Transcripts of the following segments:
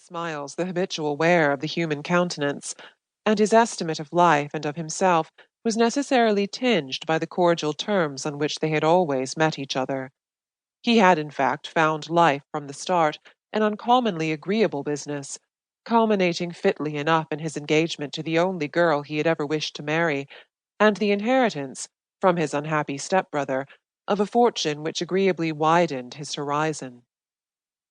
smiles the habitual wear of the human countenance, and his estimate of life and of himself was necessarily tinged by the cordial terms on which they had always met each other. He had, in fact, found life from the start an uncommonly agreeable business, culminating fitly enough in his engagement to the only girl he had ever wished to marry, and the inheritance, from his unhappy step-brother, of a fortune which agreeably widened his horizon.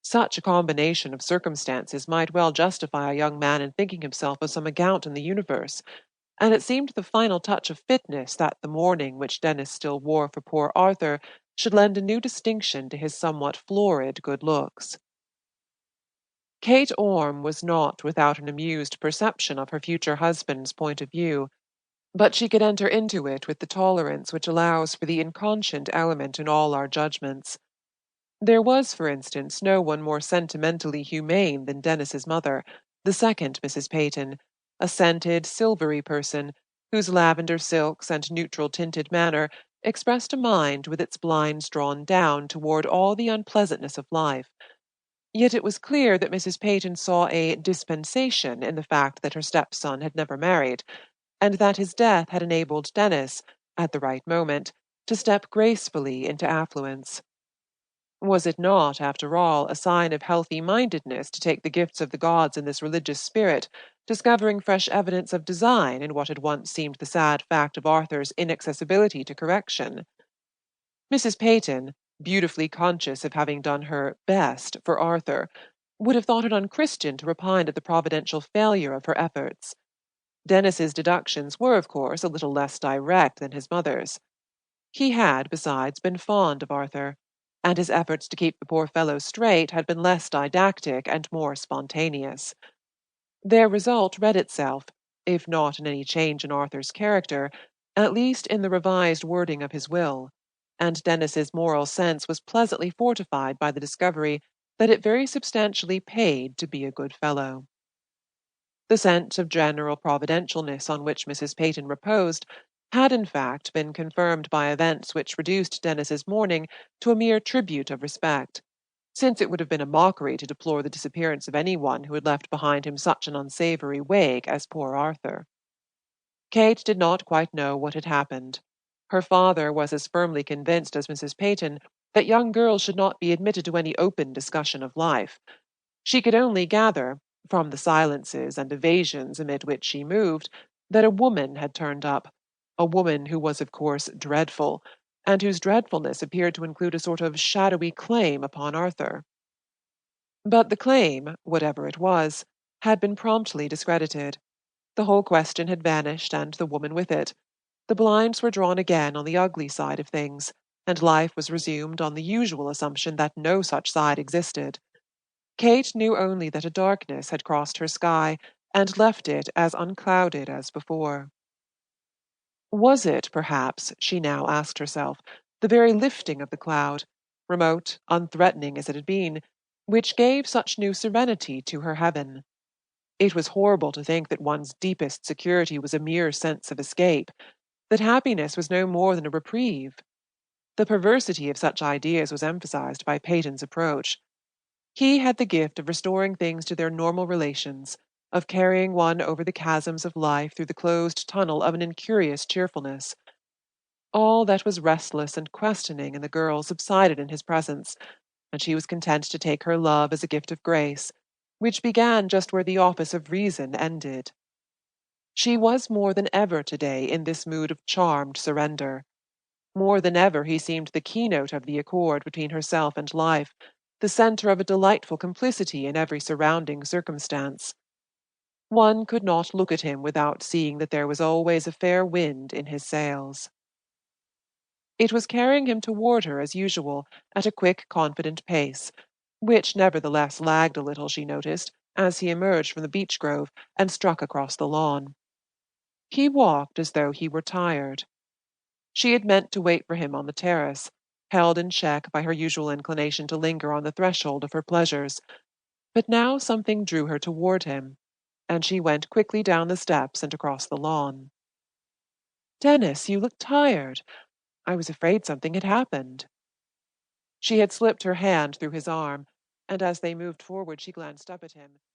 Such a combination of circumstances might well justify a young man in thinking himself of some account in the universe, and it seemed the final touch of fitness that the mourning which Denis still wore for poor Arthur should lend a new distinction to his somewhat florid good looks. Kate Orme was not without an amused perception of her future husband's point of view, but she could enter into it with the tolerance which allows for the inconscient element in all our judgments. There was, for instance, no one more sentimentally humane than Denis's mother, the second Mrs. Peyton, a scented, silvery person, whose lavender silks and neutral-tinted manner expressed a mind with its blinds drawn down toward all the unpleasantness of life. Yet it was clear that Mrs. Peyton saw a dispensation in the fact that her stepson had never married, and that his death had enabled Denis, at the right moment, to step gracefully into affluence. Was it not, after all, a sign of healthy mindedness to take the gifts of the gods in this religious spirit, discovering fresh evidence of design in what had once seemed the sad fact of Arthur's inaccessibility to correction? Mrs. Peyton, beautifully conscious of having done her best for Arthur, would have thought it unchristian to repine at the providential failure of her efforts. Denis's deductions were, of course, a little less direct than his mother's. He had, besides, been fond of Arthur, and his efforts to keep the poor fellow straight had been less didactic and more spontaneous. Their result read itself, if not in any change in Arthur's character, at least in the revised wording of his will, and Denis's moral sense was pleasantly fortified by the discovery that it very substantially paid to be a good fellow. The sense of general providentialness on which Mrs. Peyton reposed had in fact been confirmed by events which reduced Denis's mourning to a mere tribute of respect, since it would have been a mockery to deplore the disappearance of any one who had left behind him such an unsavoury wake as poor Arthur. Kate did not quite know what had happened. Her father was as firmly convinced as Mrs. Peyton that young girls should not be admitted to any open discussion of life. She could only gather, from the silences and evasions amid which she moved, that a woman had turned up, a woman who was of course dreadful, and whose dreadfulness appeared to include a sort of shadowy claim upon Arthur. But the claim, whatever it was, had been promptly discredited. The whole question had vanished, and the woman with it. The blinds were drawn again on the ugly side of things, and life was resumed on the usual assumption that no such side existed. Kate knew only that a darkness had crossed her sky, and left it as unclouded as before. Was it, perhaps, she now asked herself, the very lifting of the cloud, remote, unthreatening as it had been, which gave such new serenity to her heaven? It was horrible to think that one's deepest security was a mere sense of escape, that happiness was no more than a reprieve. The perversity of such ideas was emphasized by Peyton's approach. He had the gift of restoring things to their normal relations, of carrying one over the chasms of life through the closed tunnel of an incurious cheerfulness. All that was restless and questioning in the girl subsided in his presence, and she was content to take her love as a gift of grace, which began just where the office of reason ended. She was more than ever today in this mood of charmed surrender. More than ever he seemed the keynote of the accord between herself and life, the centre of a delightful complicity in every surrounding circumstance. One could not look at him without seeing that there was always a fair wind in his sails. It was carrying him toward her as usual, at a quick, confident pace, which nevertheless lagged a little, she noticed, as he emerged from the beech grove and struck across the lawn. He walked as though he were tired. She had meant to wait for him on the terrace, held in check by her usual inclination to linger on the threshold of her pleasures, but now something drew her toward him, and she went quickly down the steps and across the lawn. "Denis, you look tired. I was afraid something had happened." She had slipped her hand through his arm, and as they moved forward she glanced up at him.